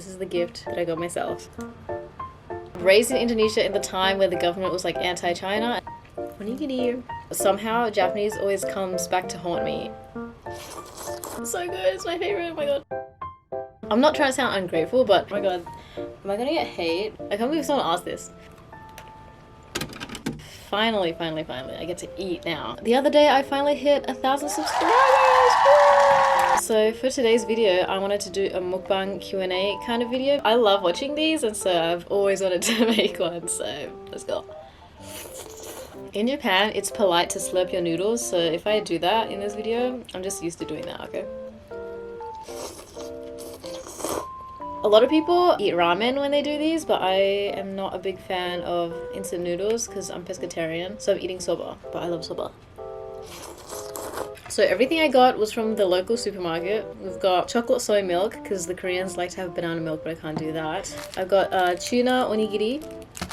this is the gift that I got myself. Raised in Indonesia in the time where the government was like anti-China. Onigiri. Somehow Japanese always comes back to haunt me. So good, it's my favorite, oh my god. I'm not trying to sound ungrateful, but oh my god, am I gonna get hate? I can't believe someone asked this. Finally, I get to eat now. The other day I finally hit 1,000 subscribers! So for today's video, I wanted to do a mukbang Q&A kind of video. I love watching these, and so I've always wanted to make one, so let's go. In Japan, it's polite to slurp your noodles, so if I do that in this video, I'm just used to doing that, okay? A lot of people eat ramen when they do these, but I am not a big fan of instant noodles because I'm pescatarian, so I'm eating soba, but I love soba. So everything I got was from the local supermarket. We've got chocolate soy milk because the Koreans like to have banana milk, but I can't do that. I've got tuna onigiri.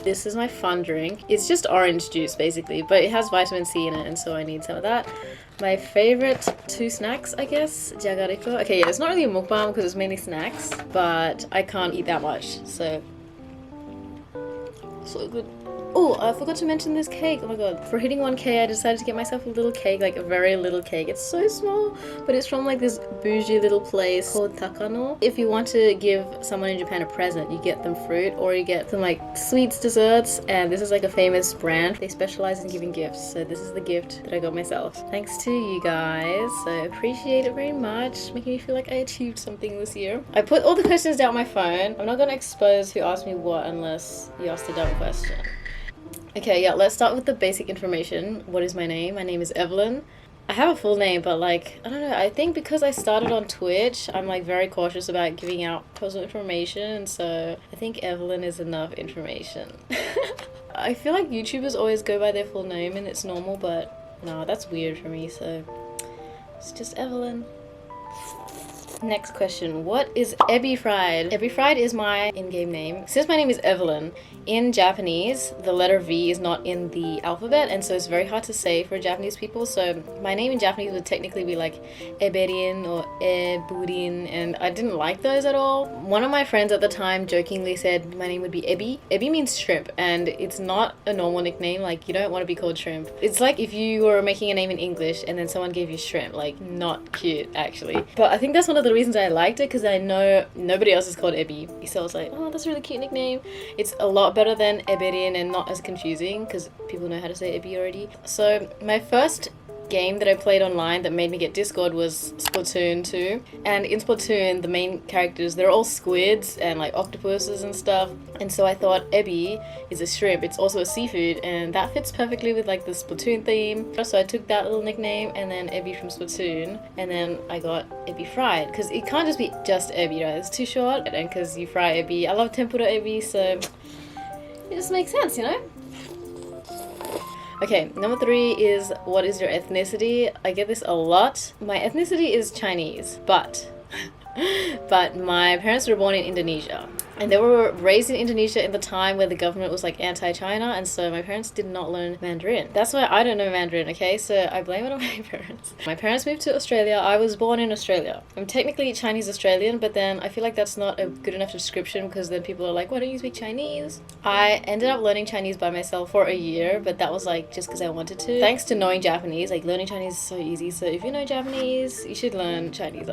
This is my fun drink. It's just orange juice basically, but it has vitamin C in it, and so I need some of that. My favorite two snacks, I guess, jagariko. Okay, yeah, it's not really a mukbang because it's mainly snacks, but I can't eat that much, so good. Oh, I forgot to mention this cake. Oh my god. For hitting 1K, I decided to get myself a little cake, like a very little cake. It's so small, but it's from like this bougie little place called Takano. If you want to give someone in Japan a present, you get them fruit or you get them like sweets, desserts, and this is like a famous brand. They specialize in giving gifts, so this is the gift that I got myself. Thanks to you guys, so appreciate it very much, making me feel like I achieved something this year. I put all the questions down on my phone. I'm not gonna expose who asked me what unless you asked a dumb question. Okay, yeah, let's start with the basic information. What is my name? My name is Evelyn. I have a full name, but like, I don't know, I think because I started on Twitch, I'm like very cautious about giving out personal information, so I think Evelyn is enough information. I feel like YouTubers always go by their full name and it's normal, but no, that's weird for me, so it's just Evelyn. Next question, what is ebi fried? Ebi fried is my in-game name. Since my name is Evelyn, in Japanese, the letter V is not in the alphabet, and so it's very hard to say for Japanese people. So my name in Japanese would technically be like Eberin or Eburin, and I didn't like those at all. One of my friends at the time jokingly said my name would be Ebi. Ebi means shrimp, and it's not a normal nickname. Like, you don't want to be called shrimp. It's like if you were making a name in English and then someone gave you shrimp. Like, not cute, actually. But I think that's one of the reasons I liked it, because I know nobody else is called Ebi. So I was like, oh, that's a really cute nickname. It's a lot better than Eberin and not as confusing because people know how to say Ebi already. So my first game that I played online that made me get Discord was Splatoon 2, and in Splatoon the main characters, they're all squids and like octopuses and stuff, and so I thought Ebi is a shrimp. It's also a seafood, and that fits perfectly with like the Splatoon theme, so I took that little nickname and then Ebi from Splatoon, and then I got Ebi fried because it can't just be just Ebi, right? It's too short, and because you fry Ebi, I love tempura Ebi, so it just makes sense, you know? Okay, number 3 is what is your ethnicity? I get this a lot. My ethnicity is Chinese, but my parents were born in Indonesia. And they were raised in Indonesia in the time where the government was like anti-China, and so my parents did not learn Mandarin. That's why I don't know Mandarin, okay? So I blame it on my parents. My parents moved to Australia. I was born in Australia. I'm technically Chinese Australian, but then I feel like that's not a good enough description because then people are like, why don't you speak Chinese? I ended up learning Chinese by myself for a year, but that was like just because I wanted to. Thanks to knowing Japanese, like learning Chinese is so easy. So if you know Japanese, you should learn Chinese.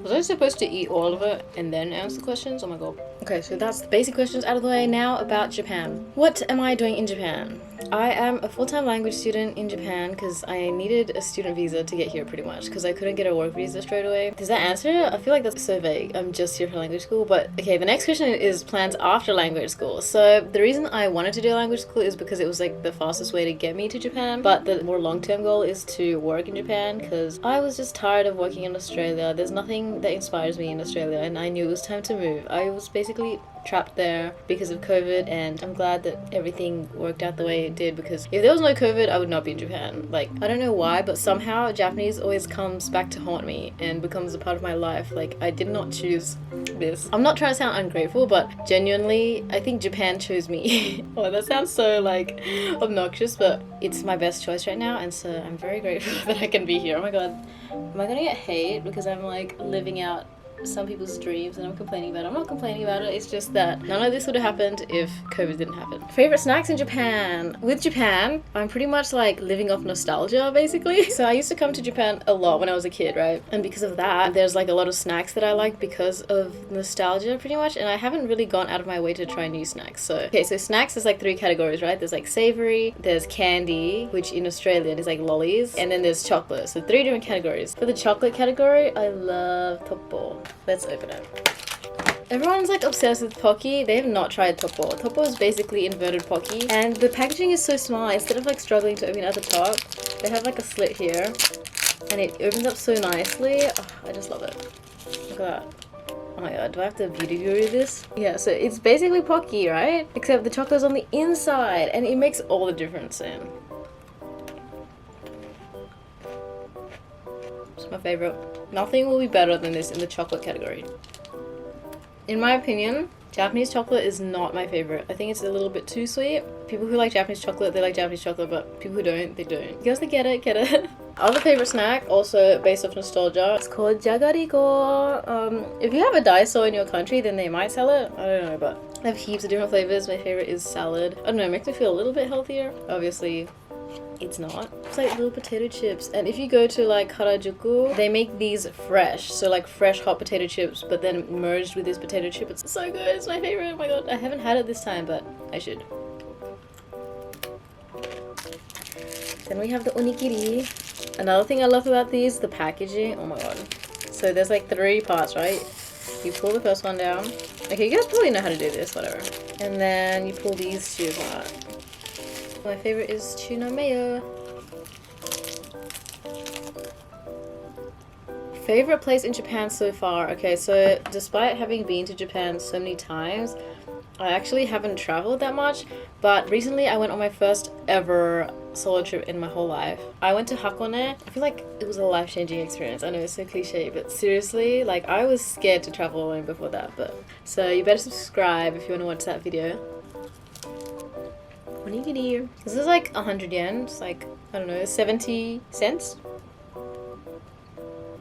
Was I supposed to eat all of it and then answer the questions? Oh my god. Okay, so that's the basic questions out of the way. Now about Japan. What am I doing in Japan? I am a full-time language student in Japan because I needed a student visa to get here pretty much because I couldn't get a work visa straight away. Does that answer it? I feel like that's so vague. I'm just here for language school, but okay, the next question is plans after language school. So the reason I wanted to do language school is because it was like the fastest way to get me to Japan, but the more long-term goal is to work in Japan because I was just tired of working in Australia. There's nothing that inspires me in Australia, and I knew it was time to move. I was basically trapped there because of COVID, and I'm glad that everything worked out the way it did, because if there was no COVID, I would not be in Japan. Like, I don't know why, but somehow Japanese always comes back to haunt me and becomes a part of my life. Like, I did not choose this. I'm not trying to sound ungrateful, but genuinely, I think Japan chose me. Oh, that sounds so like obnoxious, but it's my best choice right now, and so I'm very grateful that I can be here. Oh my god, am I gonna get hate because I'm like living out some people's dreams and I'm complaining about it. I'm not complaining about it, it's just that none of this would have happened if COVID didn't happen. Favorite snacks in Japan? With Japan, I'm pretty much like living off nostalgia basically. So I used to come to Japan a lot when I was a kid, right? And because of that, there's like a lot of snacks that I like because of nostalgia pretty much, and I haven't really gone out of my way to try new snacks. So, okay, so snacks is like 3 categories, right? There's like savory, there's candy, which in Australian is like lollies, and then there's chocolate. So 3 different categories. For the chocolate category, I love Toppo. Let's open it. Everyone's like obsessed with Pocky. They have not tried Toppo. Toppo is basically inverted Pocky, and the packaging is so small. Instead of like struggling to open it at the top, they have like a slit here, and it opens up so nicely. Oh, I just love it. Look at that. Oh my god, do I have to beauty guru this? Yeah, so it's basically Pocky, right? Except the chocolate's on the inside, and it makes all the difference in. It's my favorite. Nothing will be better than this in the chocolate category. In my opinion, Japanese chocolate is not my favorite. I think it's a little bit too sweet. People who like Japanese chocolate, they like Japanese chocolate, but people who don't, they don't. You guys that get it. Other favorite snack, also based off nostalgia, it's called Jagariko. If you have a Daiso in your country, then they might sell it. I don't know, but they have heaps of different flavors. My favorite is salad. I don't know, it makes me feel a little bit healthier. Obviously, it's not. It's like little potato chips, and if you go to like Harajuku, they make these fresh, so like fresh hot potato chips, but then merged with this potato chip. It's so good. It's my favorite. Oh my god, I haven't had it this time, but I should. Then we have the onigiri. Another thing I love about these, the packaging. Oh my god. So there's like 3 parts, right? You pull the first one down. Okay, you guys probably know how to do this, whatever. And then you pull these 2 apart. My favorite is tuna mayo. Favorite place in Japan so far? Okay, so despite having been to Japan so many times, I actually haven't traveled that much, but recently I went on my first ever solo trip in my whole life. I went to Hakone. I feel like it was a life-changing experience. I know it's so cliche, but seriously, like I was scared to travel alone before that, but so you better subscribe if you want to watch that video. Onigiri. This is like 100 yen. It's like, I don't know, 70 cents.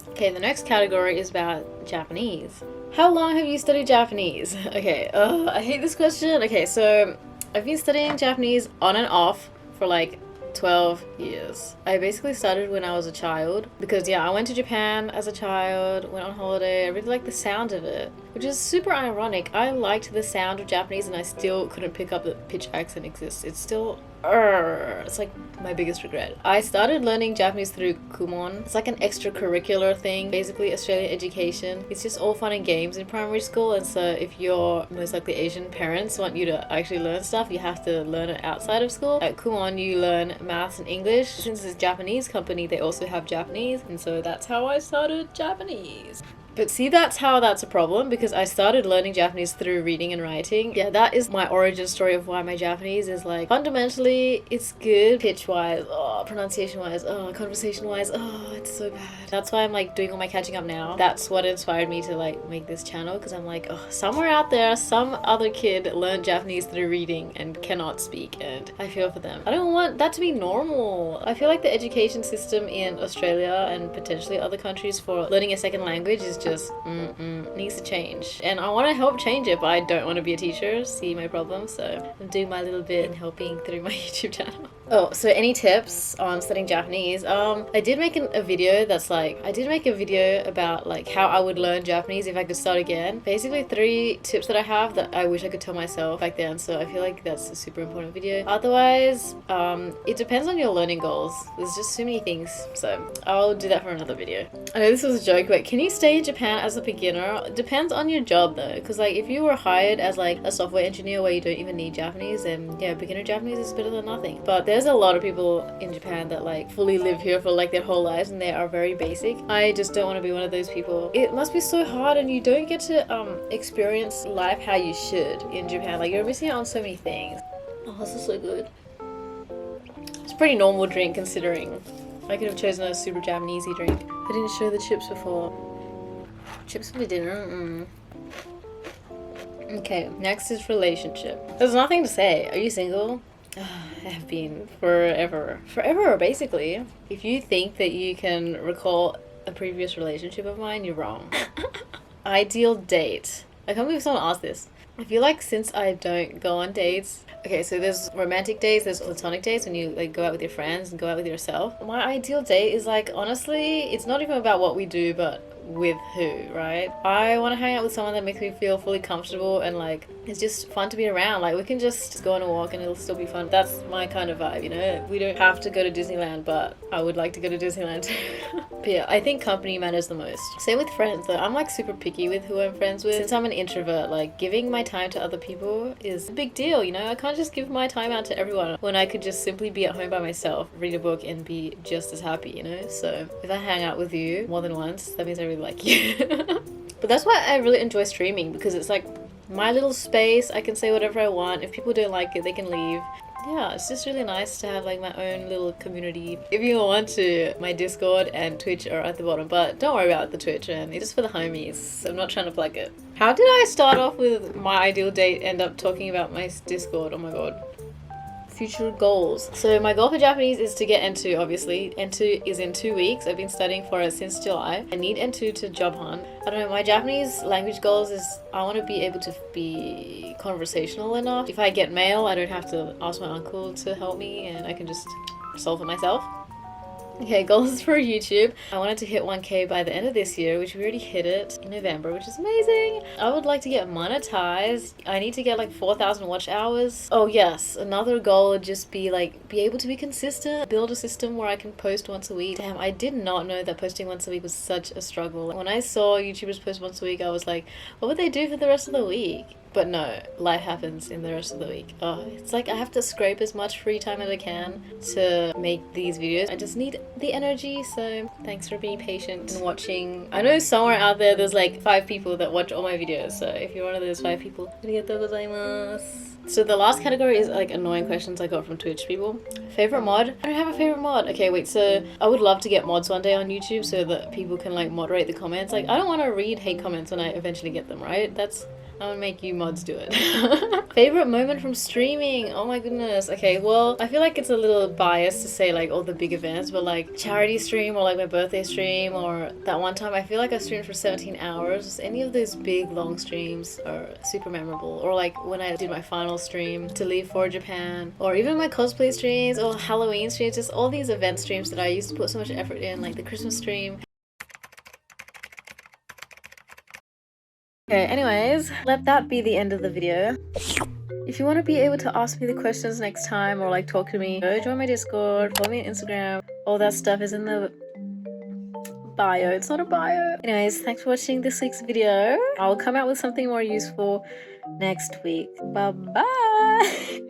Okay, the next category is about Japanese. How long have you studied Japanese? Okay, I hate this question. Okay, so I've been studying Japanese on and off for like 12 years. I basically started when I was a child because yeah, I went to Japan as a child, went on holiday. I really liked the sound of it, which is super ironic. I liked the sound of Japanese and I still couldn't pick up that pitch accent exists. It's still it's like my biggest regret. I started learning Japanese through Kumon. It's like an extracurricular thing, basically Australian education. It's just all fun and games in primary school, and so if your most likely Asian parents want you to actually learn stuff, you have to learn it outside of school. At Kumon you learn maths and English. Since it's a Japanese company, they also have Japanese, and so that's how I started Japanese. But see, that's a problem, because I started learning Japanese through reading and writing. Yeah, that is my origin story of why my Japanese is like, fundamentally, it's good. Pitch-wise, pronunciation-wise, conversation-wise, it's so bad. That's why I'm like doing all my catching up now. That's what inspired me to like make this channel, because I'm like, somewhere out there, some other kid learned Japanese through reading and cannot speak, and I feel for them. I don't want that to be normal. I feel like the education system in Australia and potentially other countries for learning a second language is just needs to change, and I want to help change it, but I don't want to be a teacher. See my problem? So I'm doing my little bit and helping through my YouTube channel. So any tips on studying Japanese? I did make a video that's like, I did make a video about like how I would learn Japanese if I could start again. Basically 3 tips that I have that I wish I could tell myself back then, so I feel like that's a super important video. Otherwise, it depends on your learning goals. There's just so many things, so I'll do that for another video. I know this was a joke, but can you stay in Japan as a beginner? It depends on your job though, because like if you were hired as like a software engineer where you don't even need Japanese, then yeah, beginner Japanese is better than nothing. But there's a lot of people in Japan that like fully live here for like their whole lives and they are very basic. I just don't want to be one of those people. It must be so hard, and you don't get to experience life how you should in Japan. Like you're missing out on so many things. Oh, this is so good. It's a pretty normal drink considering I could have chosen a super Japanesey drink. I didn't show the chips before. Chips for dinner. Okay, next is relationship. There's nothing to say. Are you single? I have been forever. Forever, basically. If you think that you can recall a previous relationship of mine, you're wrong. Ideal date. I can't believe someone asked this. I feel like since I don't go on dates, okay, so there's romantic dates, there's platonic dates when you like go out with your friends and go out with yourself. My ideal date is like, honestly, it's not even about what we do, but with who, right? I want to hang out with someone that makes me feel fully comfortable and like it's just fun to be around. Like we can just go on a walk and it'll still be fun. That's my kind of vibe, you know? We don't have to go to Disneyland, but I would like to go to Disneyland too. But yeah, I think company matters the most. Same with friends though. I'm like super picky with who I'm friends with. Since I'm an introvert, like giving my time to other people is a big deal, you know? I can't just give my time out to everyone when I could just simply be at home by myself, read a book and be just as happy, you know? So if I hang out with you more than once, that means I really like you. But that's why I really enjoy streaming, because it's like my little space. I can say whatever I want. If people don't like it, they can leave. Yeah, it's just really nice to have like my own little community. If you want to, my Discord and Twitch are at the bottom, but don't worry about the Twitch, and it's just for the homies. I'm not trying to plug it. How did I start off with my ideal date, end up talking about my Discord? Oh my god. Future goals. So my goal for Japanese is to get N2, obviously. N2 is in 2 weeks. I've been studying for it since July. I need N2 to job hunt. I don't know, my Japanese language goals is I want to be able to be conversational enough. If I get mail, I don't have to ask my uncle to help me and I can just solve it myself. Okay, goals for YouTube. I wanted to hit 1K by the end of this year, which we already hit it in November, which is amazing. I would like to get monetized. I need to get like 4,000 watch hours. Oh yes, another goal would just be like be able to be consistent, build a system where I can post once a week. Damn, I did not know that posting once a week was such a struggle. When I saw YouTubers post once a week, I was like, what would they do for the rest of the week? But no, life happens in the rest of the week. Oh, it's like I have to scrape as much free time as I can to make these videos. I just need the energy, so thanks for being patient and watching. I know somewhere out there there's like 5 people that watch all my videos, so if you're one of those 5 people, arigatou gozaimasu. So the last category is like annoying questions I got from Twitch people. Favorite mod? I don't have a favorite mod. Okay, wait, so I would love to get mods one day on YouTube so that people can like moderate the comments. Like I don't want to read hate comments when I eventually get them, right? I'm gonna make you mods do it. Favorite moment from streaming? Oh my goodness. Okay, well, I feel like it's a little biased to say like all the big events, but like charity stream or like my birthday stream or that one time I feel like I streamed for 17 hours. Any of those big long streams are super memorable. Or like when I did my final stream to leave for Japan, or even my cosplay streams or Halloween streams, just all these event streams that I used to put so much effort in, like the Christmas stream. Okay, anyways, let that be the end of the video. If you want to be able to ask me the questions next time or like talk to me, go join my Discord, follow me on Instagram. All that stuff is in the bio. It's not a bio. Anyways, thanks for watching this week's video. I'll come out with something more useful next week. Bye bye.